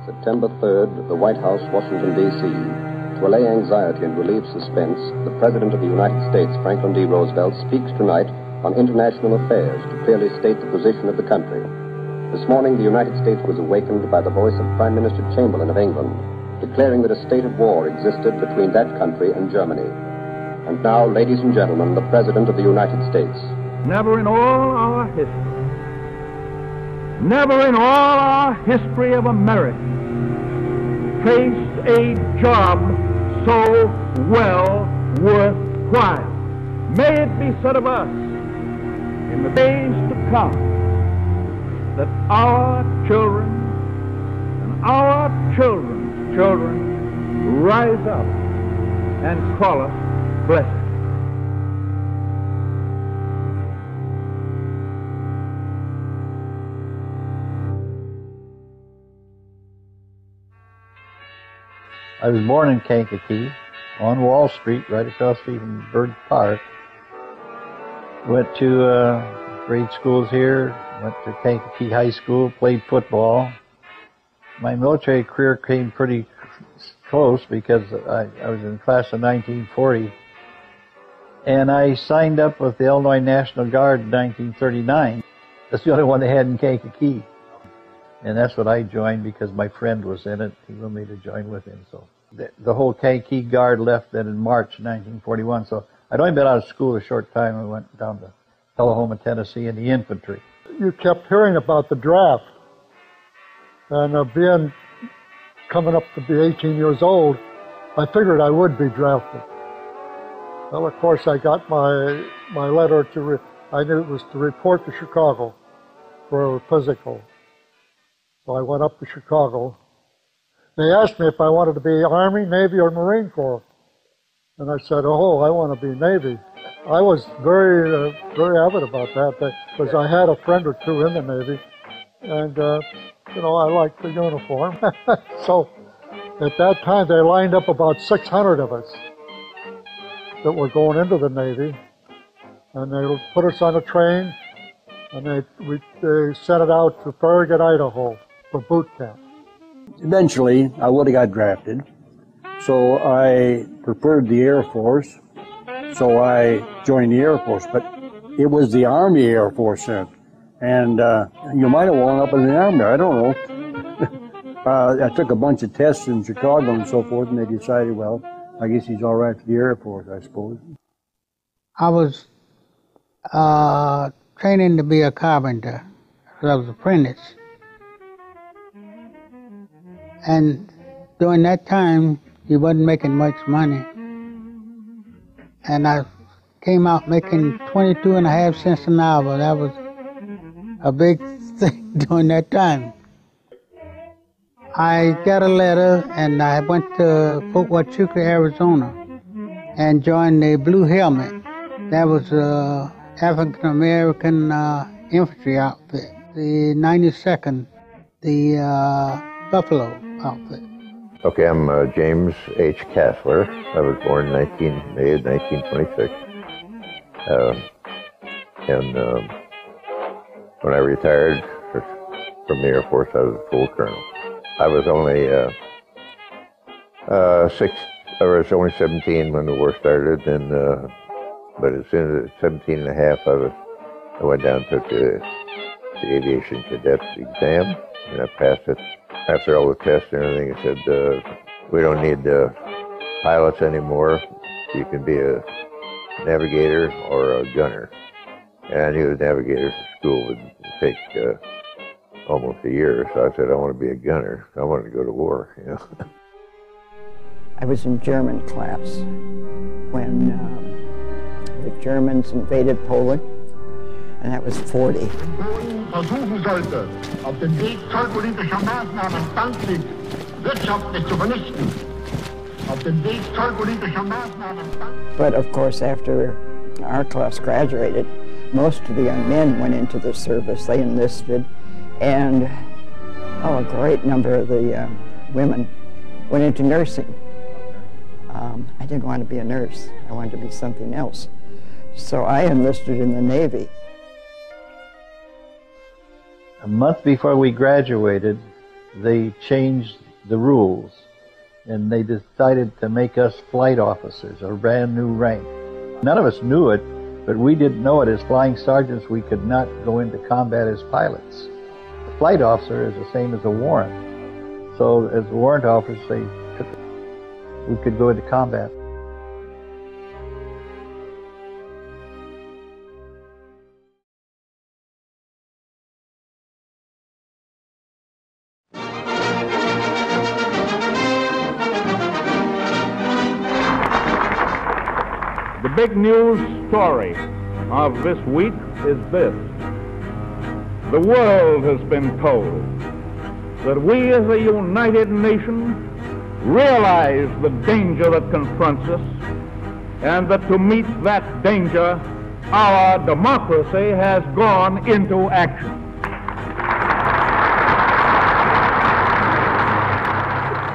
September 3rd, the White House, Washington, D.C. To allay anxiety and relieve suspense, the President of the United States, Franklin D. Roosevelt, speaks tonight on international affairs to clearly state the position of the country. This morning, the United States was awakened by the voice of Prime Minister Chamberlain of England, declaring that a state of war existed between that country and Germany. And now, ladies and gentlemen, the President of the United States. Never in all our history, never in all our history of America faced a job so well worthwhile. May it be said of us in the days to come that our children and our children's children rise up and call us blessed. I was born in Kankakee on Wall Street, right across the street from Bird Park. Went to grade schools here, went to Kankakee High School, played football. My military career came pretty close because I was in the class of 1940. And I signed up with the Illinois National Guard in 1939. That's the only one they had in Kankakee. And that's what I joined because my friend was in it. He wanted me to join with him. So the whole Kankakee Guard left then in March 1941. So I'd only been out of school a short time. I went down to Tullahoma, Tennessee in the infantry. You kept hearing about the draft. And coming up to be 18 years old, I figured I would be drafted. Well, of course, I got my letter I knew it was to report to Chicago for a physical. So I went up to Chicago. They asked me if I wanted to be Army, Navy, or Marine Corps. And I said, oh, I want to be Navy. I was very avid about that because I had a friend or two in the Navy. And, I liked the uniform. So at that time, they lined up about 600 of us that were going into the Navy. And they put us on a train, and they sent it out to Farragut, Idaho, for boot camp. Eventually, I would have got drafted, so I preferred the Air Force, so I joined the Air Force, but it was the Army Air Force then, and you might have wound up in the Army, I don't know. I took a bunch of tests in Chicago and so forth, and they decided, well, I guess he's all right for the Air Force, I suppose. I was training to be a carpenter. I was an apprentice. And during that time, he wasn't making much money. And I came out making 22.5 cents an hour. That was a big thing during that time. I got a letter, and I went to Fort Huachuca, Arizona, and joined the Blue Helmet. That was an African-American infantry outfit. The 92nd, the Buffalo outfit. Okay, I'm James H. Kassler. I was born in May of 1926. When I retired from the Air Force, I was a full colonel. I was only I was only 17 when the war started, and but as soon as 17 and a half, I went down and took the aviation cadets exam, and I passed it. After all the tests and everything, it said, we don't need pilots anymore. You can be a navigator or a gunner. And I knew the navigator school would take almost a year, so I said, I want to be a gunner. I wanted to go to war, I was in German class when the Germans invaded Poland, and that was 40. Versuchen sollte, auf dem Weg zollpolitischer Maßnahmen Frankreich wirtschaftlich zu vernichten. Auf dem Weg zollpolitischer Maßnahmen. But of course, after our class graduated, most of the young men went into the service. They enlisted, and a great number of the women went into nursing. I didn't want to be a nurse. I wanted to be something else. So I enlisted in the Navy. A month before we graduated, they changed the rules, and they decided to make us flight officers, a brand new rank. None of us knew it, but we didn't know it. As flying sergeants, we could not go into combat as pilots. The flight officer is the same as a warrant. So as warrant officers, we could go into combat. The big news story of this week is this. The world has been told that we as a united nation realize the danger that confronts us, and that to meet that danger, our democracy has gone into action.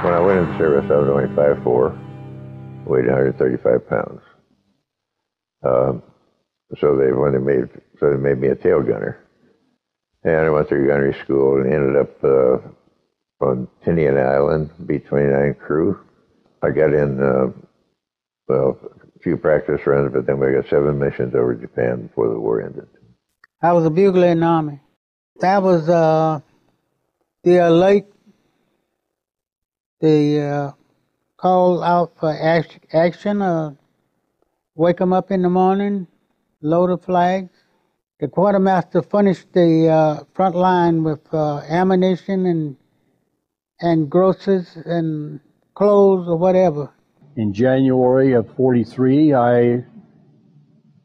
When I went into service, I was only 5'4", weighed 135 pounds. So they made me a tail gunner, and I went through gunnery school and ended up on Tinian Island, B-29 crew. I got in a few practice runs, but then we got 7 missions over Japan before the war ended. I was a bugler in the Army. That was the alert, the call out for action, wake them up in the morning, load the flags. The quartermaster furnished the front line with ammunition and groceries and clothes or whatever. In January of '43, I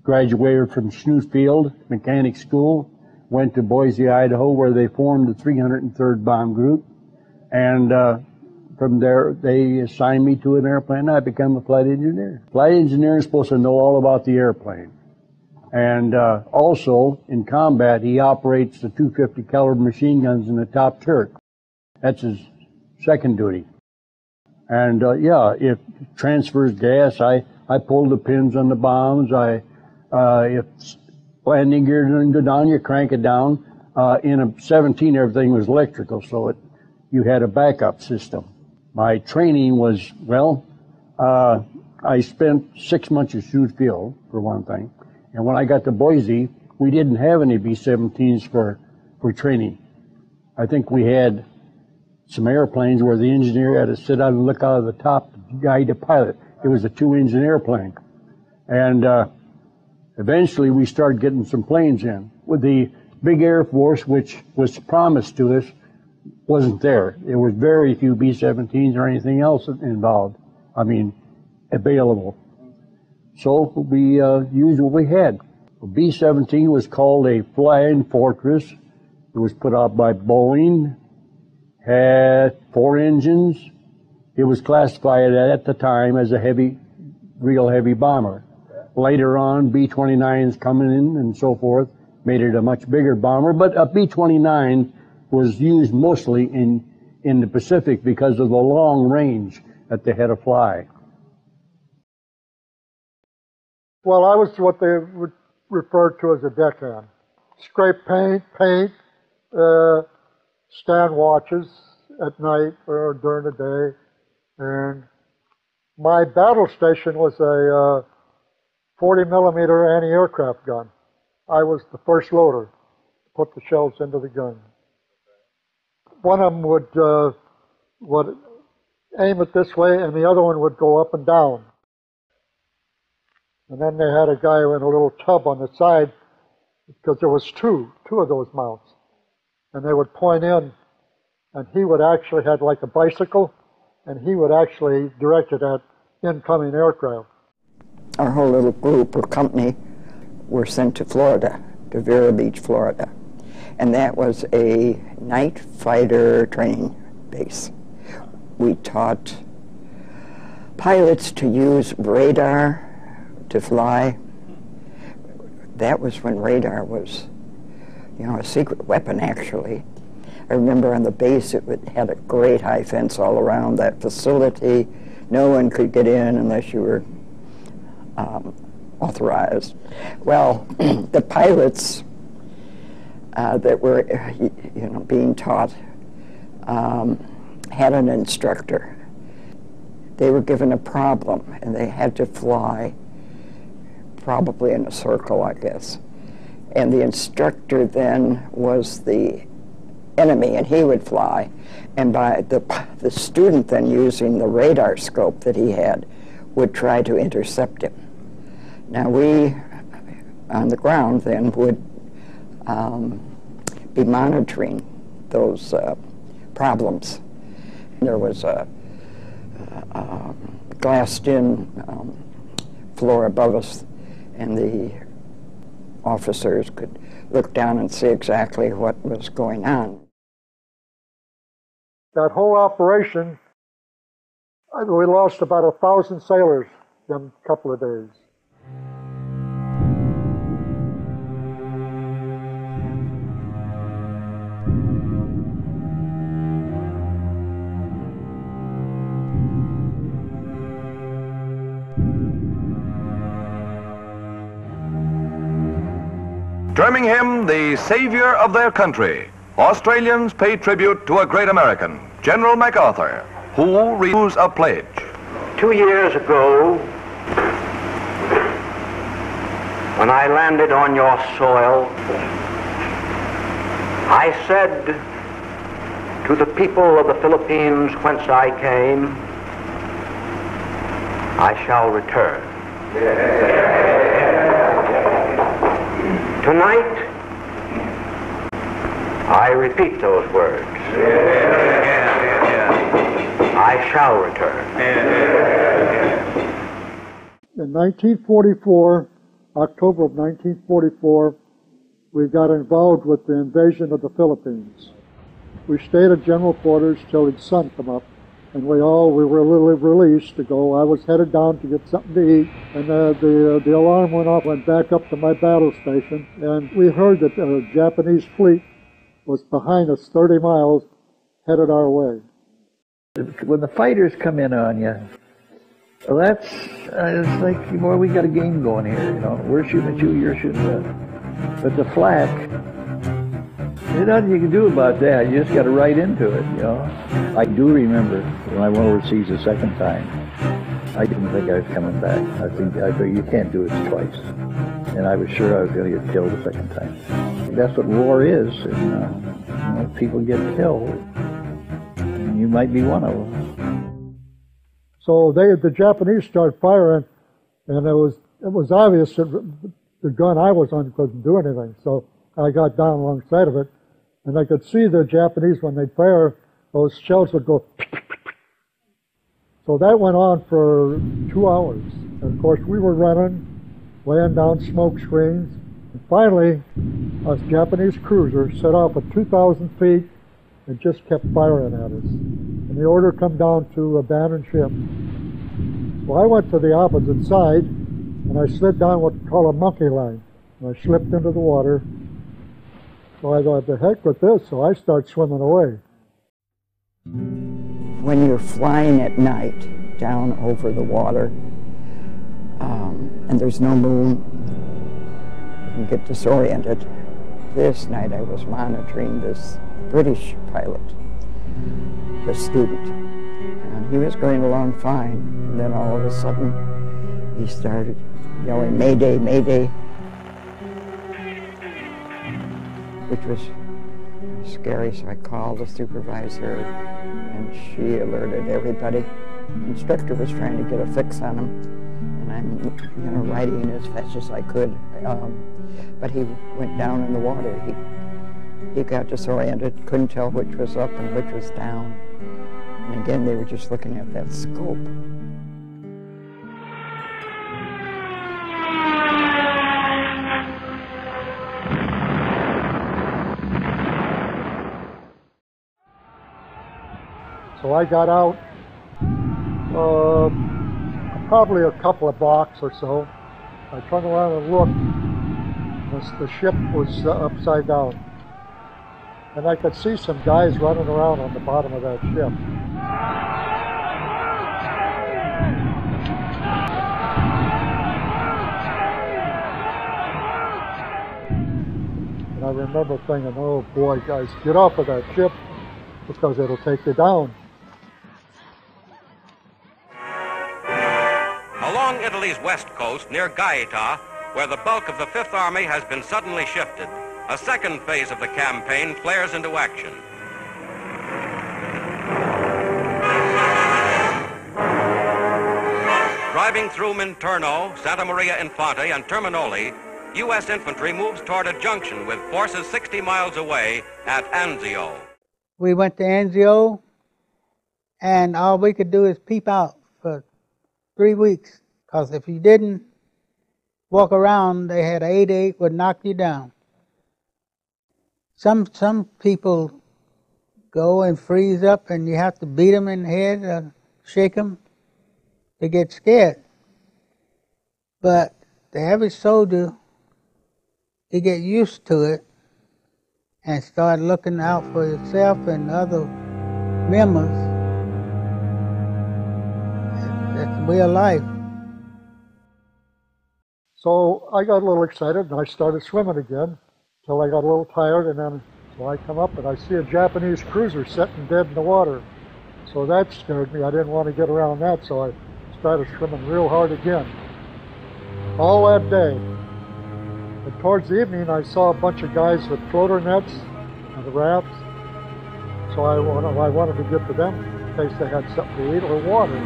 graduated from Schnoofield Mechanic School, went to Boise, Idaho, where they formed the 303rd Bomb Group, and from there they assigned me to an airplane. I became a flight engineer. Flight engineer is supposed to know all about the airplane. And also, in combat, he operates the 250 caliber machine guns in the top turret. That's his second duty. And yeah, if transfers gas, I pull the pins on the bombs. If landing gear doesn't go down, you crank it down. In a 17, everything was electrical, so you had a backup system. My training was, well, I spent 6 months at Schnoofield, for one thing. And when I got to Boise, we didn't have any B-17s for training. I think we had some airplanes where the engineer had to sit out and look out of the top to guide the pilot. It was a 2-engine airplane. And eventually we started getting some planes in. With the big Air Force, which was promised to us, wasn't there. There was very few B-17s or anything else involved. I mean, available. So we used what we had. The B-17 was called a Flying Fortress. It was put out by Boeing, had 4 engines. It was classified at the time as a real heavy bomber. Later on, B-29s coming in and so forth made it a much bigger bomber, but a B-29 was used mostly in the Pacific because of the long range that they had to fly. Well, I was what they would refer to as a deckhand. Scrape paint, stand watches at night or during the day. And my battle station was a 40-millimeter anti-aircraft gun. I was the first loader to put the shells into the gun. One of them would aim it this way, and the other one would go up and down. And then they had a guy in a little tub on the side, because there was two of those mounts. And they would point in, and he would actually had like a bicycle, and he would actually direct it at incoming aircraft. Our whole little group or company were sent to Florida, to Vero Beach, Florida. And that was a night fighter training base. We taught pilots to use radar to fly. That was when radar was, a secret weapon, actually. I remember on the base it had a great high fence all around that facility. No one could get in unless you were authorized. Well, the pilots that were, being taught had an instructor. They were given a problem, and they had to fly, probably in a circle, I guess. And the instructor then was the enemy, and he would fly. And by the student then, using the radar scope that he had, would try to intercept him. Now we, on the ground then, would be monitoring those problems. There was a glassed-in floor above us, and the officers could look down and see exactly what was going on. That whole operation, we lost about 1,000 sailors in a couple of days. Terming him the savior of their country, Australians pay tribute to a great American, General MacArthur, who renews a pledge. 2 years ago, when I landed on your soil, I said to the people of the Philippines whence I came, I shall return. Tonight, I repeat those words. I shall return. In 1944, October of 1944, we got involved with the invasion of the Philippines. We stayed at general quarters till the sun come up, and we were released to go. I was headed down to get something to eat, and the alarm went off. Went back up to my battle station, and we heard that a Japanese fleet was behind us 30 miles, headed our way. When the fighters come in on you, well, that's it's like, boy, we got a game going here. You know, we're shooting at you, you're shooting at us. But the flak, there's nothing you can do about that. You just got to write into it, you know. I do remember when I went overseas the second time, I didn't think I was coming back. I thought you can't do it twice. And I was sure I was going to get killed the second time. That's what war is. And, you know, people get killed. And you might be one of them. So the Japanese started firing, and it was obvious that the gun I was on couldn't do anything. So I got down alongside of it, and I could see the Japanese, when they'd fire, those shells would go. So that went on for 2 hours. And of course, we were running, laying down smoke screens. And finally, a Japanese cruiser set off at 2,000 feet and just kept firing at us. And the order come down to abandon ship. So I went to the opposite side, and I slid down what we call a monkey line. And I slipped into the water. So I thought, the heck with this, so I start swimming away. When you're flying at night down over the water, and there's no moon, you can get disoriented. This night I was monitoring this British pilot, the student, and he was going along fine, and then all of a sudden he started yelling, "Mayday, Mayday," which was scary, so I called the supervisor, and she alerted everybody. The instructor was trying to get a fix on him, and I'm, writing as fast as I could, but he went down in the water. He got disoriented, couldn't tell which was up and which was down, and again, they were just looking at that scope. So I got out probably a couple of blocks or so. I turned around and looked. The ship was upside down. And I could see some guys running around on the bottom of that ship. And I remember thinking, oh boy, guys, get off of that ship. because it'll take you down. Along Italy's west coast, near Gaeta, where the bulk of the Fifth Army has been suddenly shifted, a second phase of the campaign flares into action. Driving through Minturno, Santa Maria Infante, and Terminoli, U.S. infantry moves toward a junction with forces 60 miles away at Anzio. We went to Anzio, and all we could do is peep out for 3 weeks, because if you didn't walk around, they had 8-8 would knock you down. Some people go and freeze up, and you have to beat them in the head or shake them. They get scared. But the average soldier, he get used to it and start looking out for yourself and other members. That's real life. So I got a little excited and I started swimming again until I got a little tired, and then so I come up and I see a Japanese cruiser sitting dead in the water. So that scared me. I didn't want to get around that, so I started swimming real hard again. All that day. And towards the evening I saw a bunch of guys with floater nets and the rafts. So I wanted to get to them in case they had something to eat or water.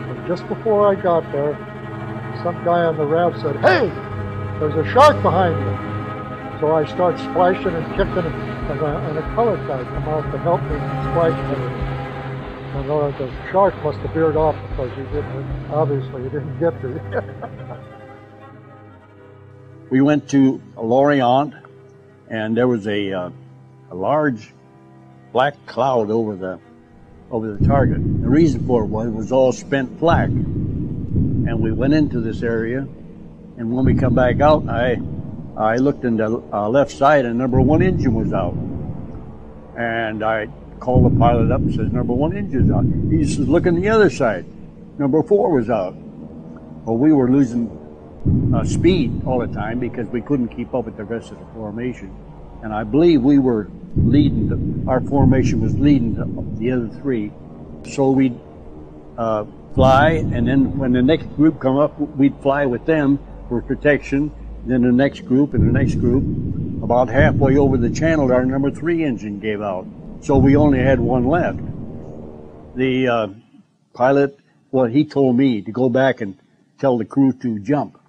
But just before I got there, some guy on the raft said, "Hey, there's a shark behind you." So I start splashing and kicking, and a colored guy come out to help me splash everything. And the shark must have veered off because obviously he didn't get me. We went to Lorient, and there was a large black cloud over the target. The reason for it was all spent flak. And we went into this area, and when we come back out, I looked in the left side, and number 1 engine was out. And I called the pilot up and says, "Number 1 engine's out." He says, "Look on the other side. Number 4 was out." Well, we were losing speed all the time because we couldn't keep up with the rest of the formation. And I believe we were leading, our formation was leading the other 3. So we'd fly, and then when the next group come up, we'd fly with them for protection. Then the next group and the next group. About halfway over the channel, our number 3 engine gave out. So we only had 1 left. The pilot, well, he told me to go back and tell the crew to jump.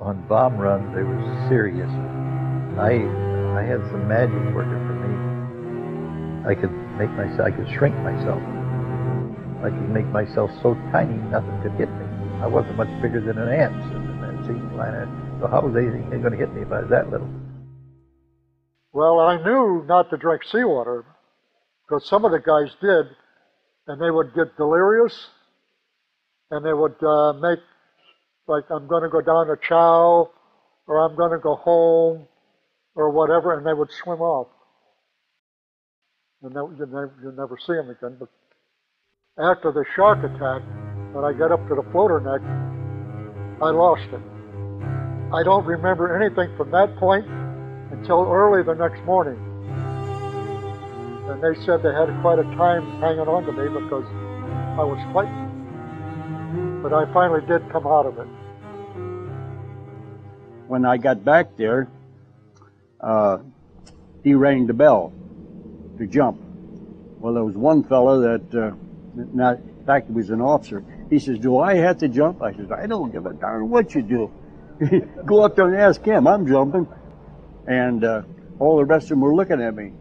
On bomb runs, it was serious. I had some magic working for me. I could shrink myself. I could make myself so tiny nothing could hit me. I wasn't much bigger than an ant sitting in that seat planet. So how was anything going to hit me if I was that little? Well, I knew not to drink seawater because some of the guys did, and they would get delirious, and they would make like, "I'm going to go down to chow," or "I'm going to go home," or whatever, and they would swim off. And you'll never see them again. But after the shark attack, when I got up to the floater neck, I lost it. I don't remember anything from that point until early the next morning. And they said they had quite a time hanging on to me because I was fighting. But I finally did come out of it. When I got back there, he rang the bell to jump. Well, there was one fellow that, in fact, he was an officer. He says, "Do I have to jump?" I says, "I don't give a darn what you do. Go up there and ask him. I'm jumping." And all the rest of them were looking at me.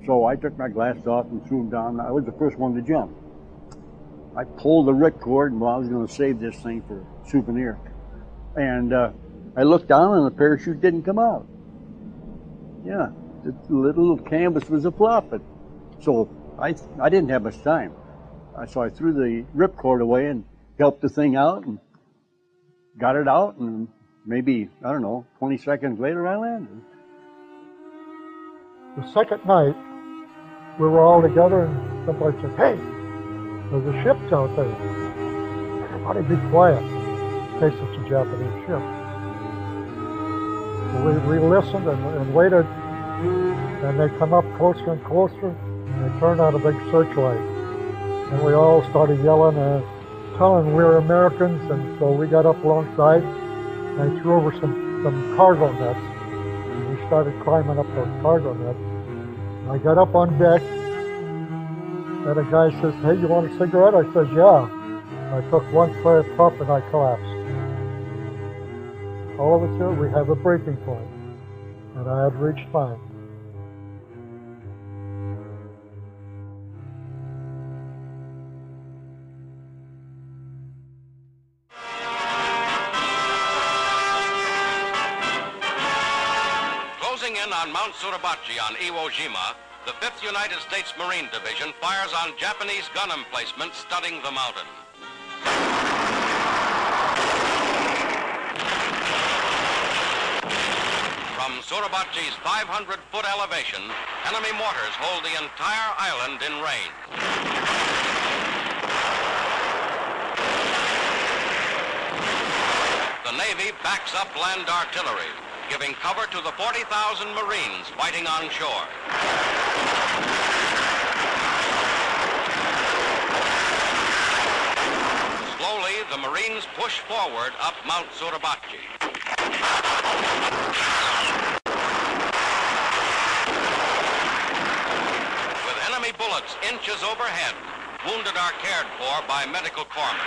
So I took my glasses off and threw them down. I was the first one to jump. I pulled the ripcord, and I was going to save this thing for a souvenir. And I looked down, and the parachute didn't come out. Yeah, the little canvas was a-flopping. So I didn't have much time. So I threw the ripcord away and helped the thing out and got it out, and maybe, I don't know, 20 seconds later I landed. The second night, we were all together, and somebody said, "Hey, there's a ship out there. Everybody be quiet in case it's a Japanese ship." So we listened and waited And they come up closer and closer, and they turned on a big searchlight. And we all started yelling and telling we were Americans, and so we got up alongside, and they threw over some cargo nets. And we started climbing up those cargo nets. And I got up on deck, and a guy says, "Hey, you want a cigarette?" I says, "Yeah." I took one quiet puff and I collapsed. All of us here, we have a breaking point, and I had reached mine. Closing in on Mount Suribachi on Iwo Jima, the 5th United States Marine Division fires on Japanese gun emplacements studding the mountain. From Suribachi's 500-foot elevation, enemy mortars hold the entire island in range. The Navy backs up land artillery, giving cover to the 40,000 Marines fighting on shore. Slowly, the Marines push forward up Mount Suribachi. With enemy bullets inches overhead, wounded are cared for by medical corpsmen.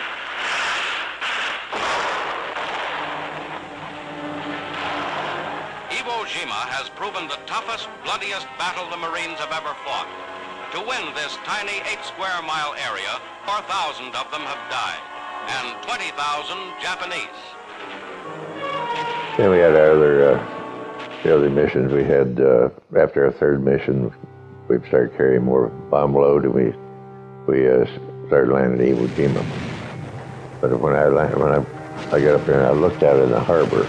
Iwo Jima has proven the toughest, bloodiest battle the Marines have ever fought. To win this tiny 8-square-mile area, 4,000 of them have died, and 20,000 Japanese. Then we had our other missions. We had, after our third mission, we started carrying more bomb load, and we started landing at Iwo Jima. But when I got up there and I looked out in the harbor,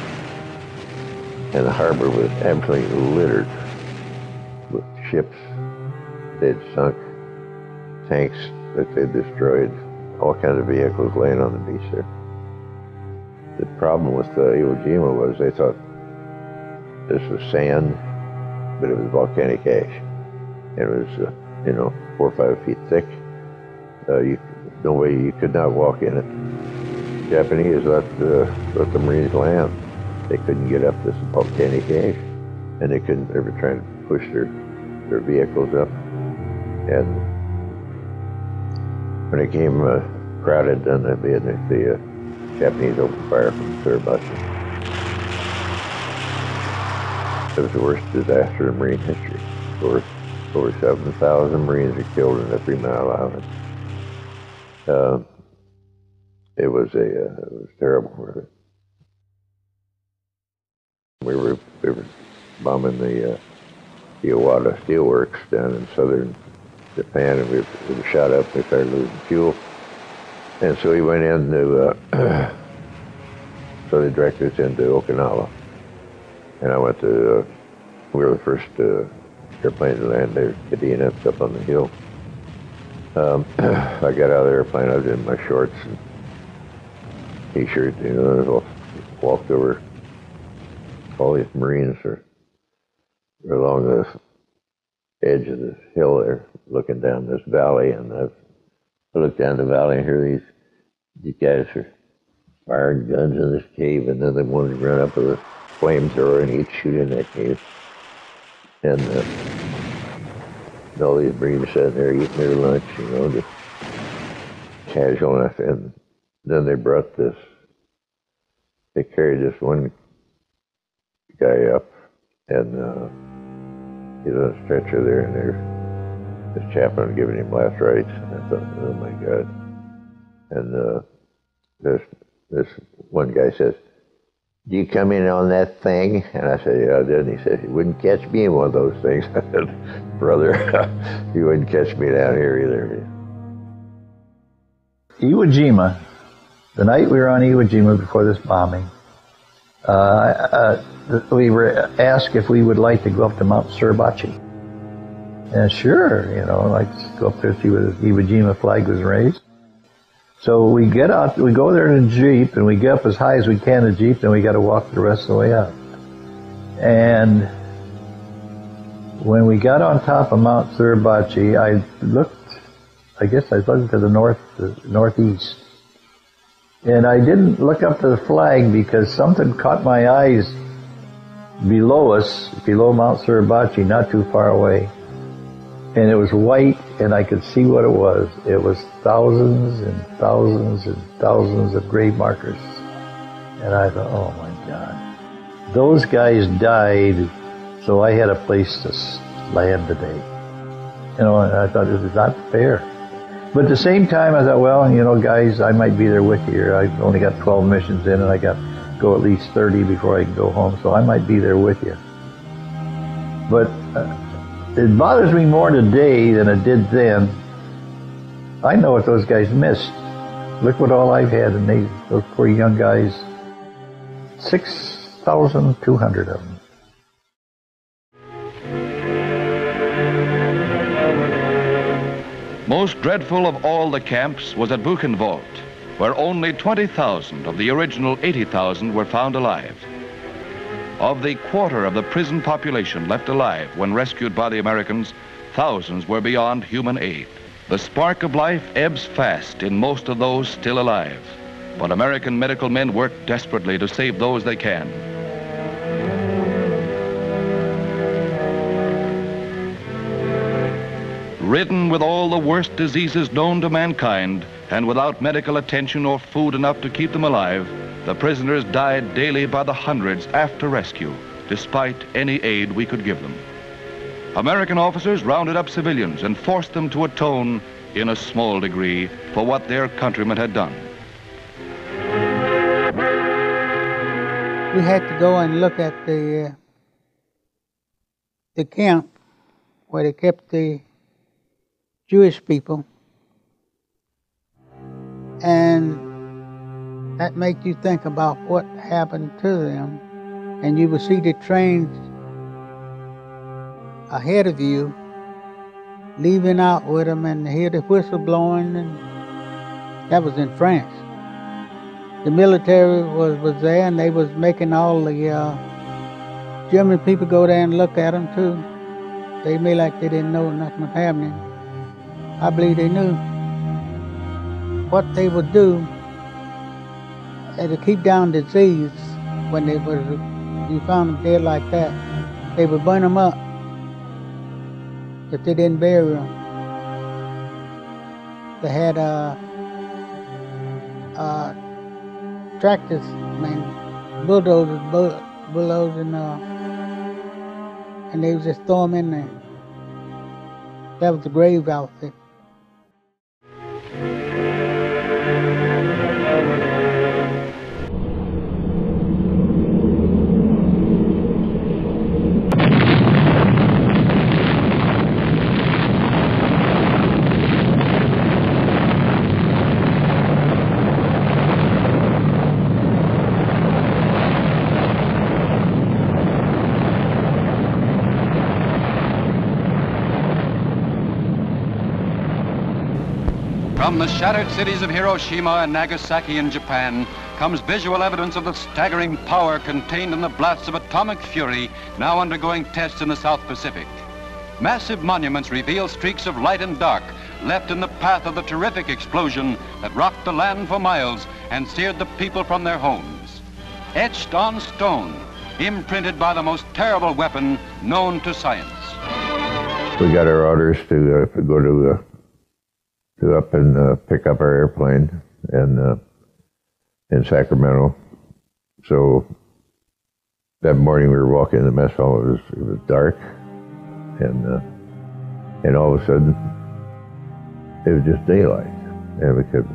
and the harbor was absolutely littered with ships they'd sunk, tanks that they'd destroyed, all kinds of vehicles laying on the beach there. The problem with Iwo Jima was they thought this was sand, but it was volcanic ash. It was, 4 or 5 feet thick. No way you could not walk in it. Japanese let the Marines land. They couldn't get up this volcanic ash, and they couldn't ever try to push their vehicles up. And when it came crowded, then the Japanese opened fire from Suribachi. It was the worst disaster in Marine history. Over 7,000 Marines were killed in a 3-mile island. It was terrible. We were bombing the Iwata steelworks down in southern Japan, and we were shot up. We started losing fuel, and so we went into. So they directed us into Okinawa, and I went to. We were the first airplane to land there, Kadena, up on the hill. I got out of the airplane. I was in my shorts and t-shirt. Walked over. All these Marines are along the edge of this hill there, looking down this valley, and I look down the valley and hear these guys are firing guns in this cave, and then they wanted to run up with a flamethrower and he'd shoot in that cave. And all these Marines sitting there eating their lunch, just casual enough. And then they brought this, they carried this one guy up, and he's on a stretcher there, and this chaplain giving him last rites. And I thought, oh my God. And this one guy says, "Do you come in on that thing?" And I said, "Yeah, I did." And he said, "You wouldn't catch me in one of those things." I said, "Brother, you wouldn't catch me down here either." Iwo Jima, the night we were on Iwo Jima before this bombing, we were asked if we would like to go up to Mount Suribachi. And sure, like go up there, see where the Iwo Jima flag was raised. So we get out, we go there in a Jeep, and we get up as high as we can in the Jeep, then we got to walk the rest of the way up. And when we got on top of Mount Suribachi, I guess I looked to the northeast. And I didn't look up to the flag because something caught my eyes below us, below Mount Suribachi, not too far away. And it was white, and I could see what it was. It was thousands and thousands and thousands of grave markers. And I thought, oh my God. Those guys died, so I had a place to land today. You know, and I thought, this is not fair. But at the same time, I thought, well, you know, guys, I might be there with you. I've only got 12 missions in, and I got to go at least 30 before I can go home, so I might be there with you. But it bothers me more today than it did then. I know what those guys missed. Look what all I've had, and those poor young guys, 6,200 of them. Most dreadful of all the camps was at Buchenwald, where only 20,000 of the original 80,000 were found alive. Of the quarter of the prison population left alive when rescued by the Americans, thousands were beyond human aid. The spark of life ebbs fast in most of those still alive, but American medical men work desperately to save those they can. Ridden with all the worst diseases known to mankind, and without medical attention or food enough to keep them alive, the prisoners died daily by the hundreds after rescue, despite any aid we could give them. American officers rounded up civilians and forced them to atone, in a small degree, for what their countrymen had done. We had to go and look at the camp where they kept the Jewish people, and that makes you think about what happened to them, and you would see the trains ahead of you leaving out with them and hear the whistle blowing, and that was in France. The military was there, and they was making all the German people go there and look at them too. They made like they didn't know nothing was happening. I believe they knew what they would do to keep down disease. When you found them dead like that, they would burn them up if they didn't bury them. They had tractors, bulldozers, bulldozing, and they would just throw them in there. That was the grave outfit. From the shattered cities of Hiroshima and Nagasaki in Japan comes visual evidence of the staggering power contained in the blasts of atomic fury now undergoing tests in the South Pacific. Massive monuments reveal streaks of light and dark left in the path of the terrific explosion that rocked the land for miles and seared the people from their homes. Etched on stone, imprinted by the most terrible weapon known to science. We got our orders to go to up and pick up our airplane in Sacramento. So that morning we were walking in the mess hall. It was dark, and all of a sudden it was just daylight, and we could.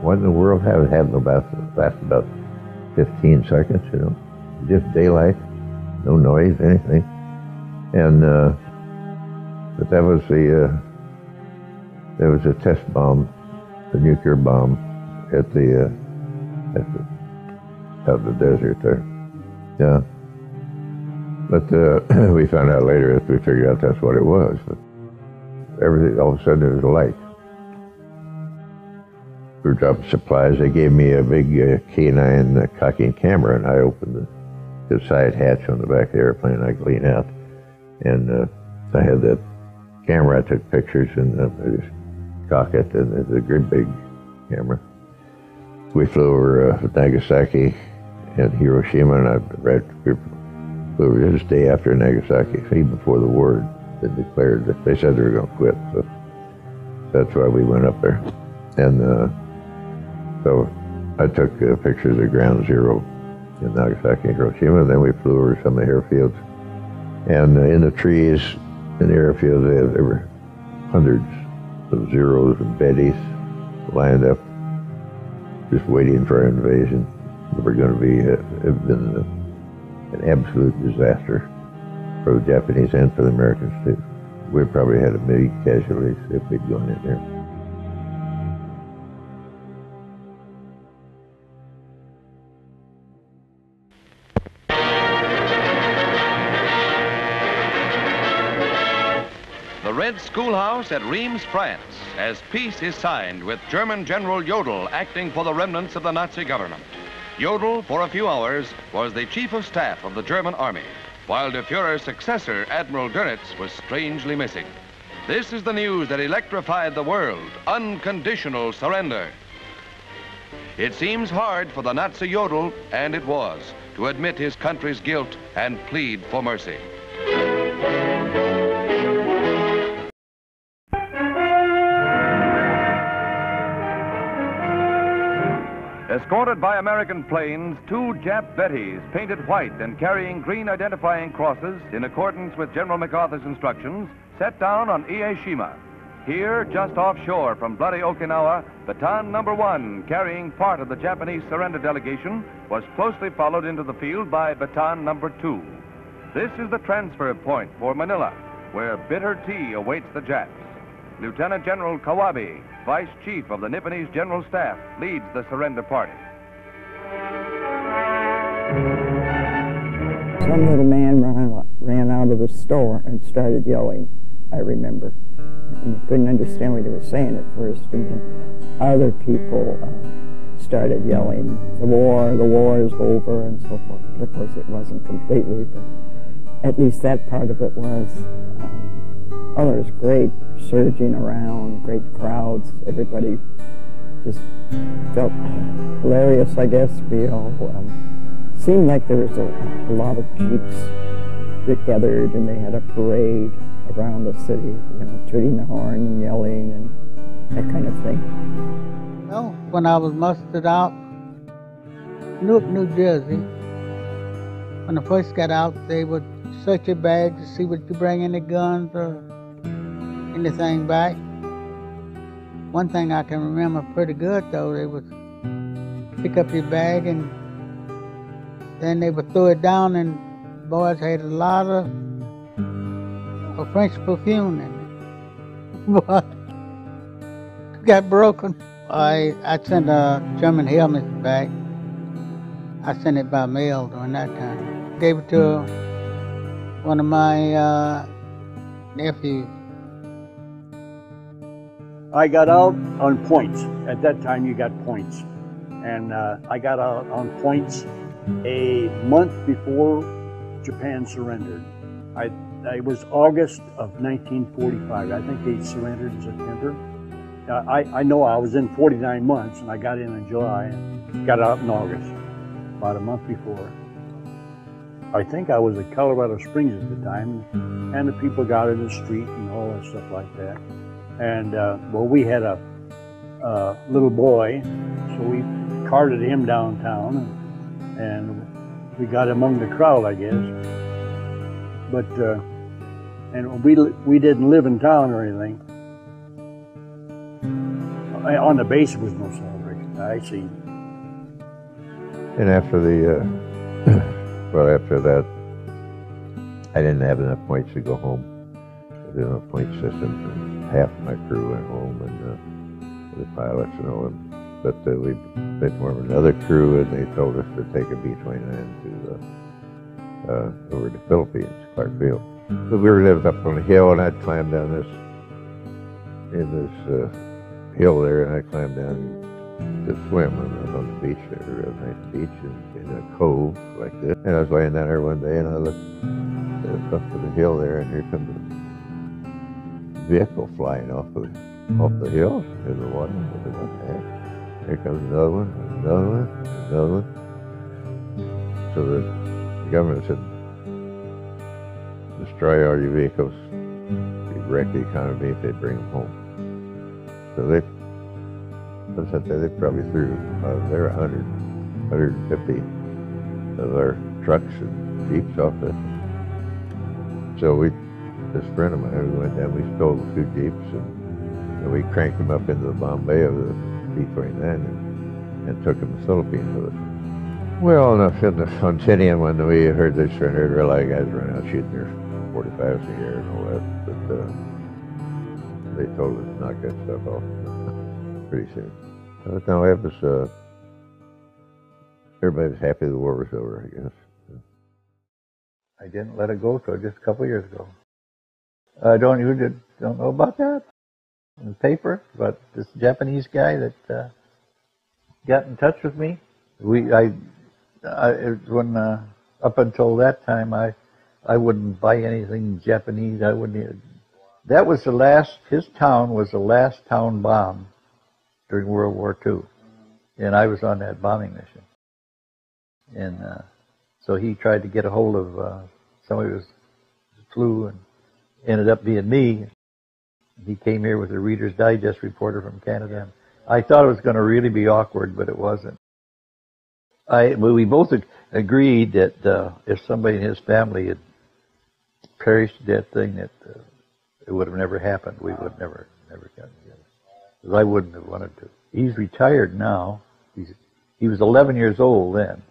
What in the world happened about 15 seconds, you know, just daylight, no noise, anything, and but that was there was a test bomb, the nuclear bomb, out of the desert there. Yeah. But we found out later that we figured out that's what it was. But everything, all of a sudden there was a light. We were dropping supplies. They gave me a big K9 cocking camera, and I opened the side hatch on the back of the airplane. I could lean out, and I had that camera. I took pictures and I just cock it, and it's a great big camera. We flew over Nagasaki and Hiroshima, and we flew over just the day after Nagasaki, even before the war had declared that they said they were going to quit. So that's why we went up there. And so I took pictures of Ground Zero in Nagasaki and Hiroshima, and then we flew over some of the airfields. And in the trees in the airfields, there were hundreds of Zeros and Bettys lined up, just waiting for our invasion. They were going to be, have been an absolute disaster for the Japanese and for the Americans too. We probably had 1 million casualties if we'd gone in there. The Red Schoolhouse at Reims, France, as peace is signed with German General Jodl acting for the remnants of the Nazi government. Jodl, for a few hours, was the chief of staff of the German army, while de Fuhrer's successor, Admiral Dönitz, was strangely missing. This is the news that electrified the world: unconditional surrender. It seems hard for the Nazi Jodl, and it was, to admit his country's guilt and plead for mercy. Escorted by American planes, 2 Jap Bettys, painted white and carrying green identifying crosses in accordance with General MacArthur's instructions, set down on Iwo Jima. Here, just offshore from bloody Okinawa, Battalion Number 1, carrying part of the Japanese surrender delegation, was closely followed into the field by Battalion Number 2. This is the transfer point for Manila, where bitter tea awaits the Japs. Lieutenant General Kawabe, Vice Chief of the Nipponese General Staff, leads the surrender party. Some little man ran out of the store and started yelling, I remember. And you couldn't understand what he was saying at first. And then other people started yelling, the war is over, and so forth. But of course it wasn't completely, but at least that part of it was. Oh, there was great surging around, great crowds. Everybody just felt hilarious, I guess. Seemed like there was a lot of jeeps that gathered, and they had a parade around the city, you know, tooting the horn and yelling and that kind of thing. Well, when I was mustered out, Newark, New Jersey, when I first got out, they would search your bags to see what you bring, any guns or anything back. One thing I can remember pretty good, though, they would pick up your bag and then they would throw it down, and boys had a lot of French perfume in it. What? Got broken. I sent a German helmet back. I sent it by mail during that time. Gave it to one of my nephews. I got out on points. At that time, you got points. And I got out on points a month before Japan surrendered. It was August of 1945. I think they surrendered in September. I know I was in 49 months, and I got in July and got out in August, about a month before. I think I was at Colorado Springs at the time, and the people got in the street and all that stuff like that. And, well, we had a little boy, so we carted him downtown, and we got among the crowd, I guess. But, and we didn't live in town or anything. On the base, there was no celebration. I see. And after well, after that, I didn't have enough points to go home. I didn't have a point system. Half of my crew went home, and the pilots and all them. But we formed another crew, and they told us to take a B-29 to over to the Philippines, Clark Field. But we were living up on a hill, and I'd climb down this hill there, and I'd climb down and to swim on the beach there, a real nice beach in a cove like this. And I was laying down there one day and I looked up to the hill there, and here comes a vehicle flying off the hill in the water. I said, what the heck? Here comes another one, another one, another one. So the government said, destroy all your vehicles, you wreck the economy if they bring them home. So they probably threw, there were 150 of our trucks and Jeeps off this. So this friend of mine, we went down, we stole a few Jeeps and we cranked them up into the Bombay of the B-29 and took them to the Philippines with us. Well, enough on Tinian when we heard they surrendered, a lot of guys running out shooting their 45s a year and all that, but they told us to knock that stuff off pretty soon. But no, it was, everybody was happy the war was over, I guess. I didn't let it go till just a couple of years ago. Don't know about that in the paper, but this Japanese guy that got in touch with me. Up until that time, I wouldn't buy anything Japanese. I wouldn't. That was the last. His town was the last town bombed during World War II, and I was on that bombing mission. And so he tried to get a hold of somebody who flew, and ended up being me. He came here with a Reader's Digest reporter from Canada. I thought it was going to really be awkward, but it wasn't. We both agreed that if somebody in his family had perished in that thing, that it would have never happened. We would never gotten together. Because I wouldn't have wanted to. He's retired now. He was 11 years old then.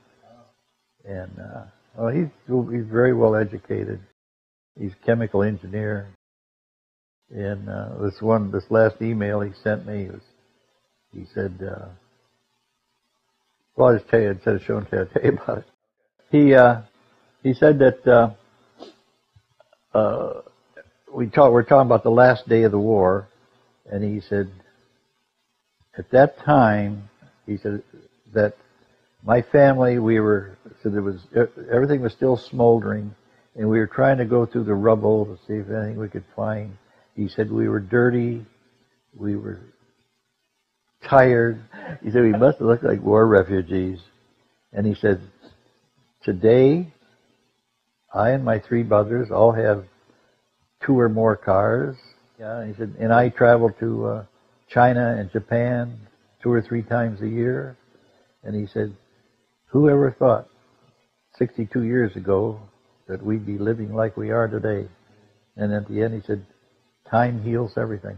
And he's very well educated. He's a chemical engineer. And this last email he sent me he said, well, I'll just tell you, instead of showing it, I'll tell you about it. He said that we're talking about the last day of the war, and he said, at that time, he said that my family, everything was still smoldering, and we were trying to go through the rubble to see if anything we could find. He said we were dirty, we were tired. He said we must have looked like war refugees. And he said, today, I and my 3 brothers all have 2 or more cars. Yeah, he said, and I travel to China and Japan 2 or 3 times a year. And he said, who ever thought 62 years ago that we'd be living like we are today? And at the end he said, time heals everything.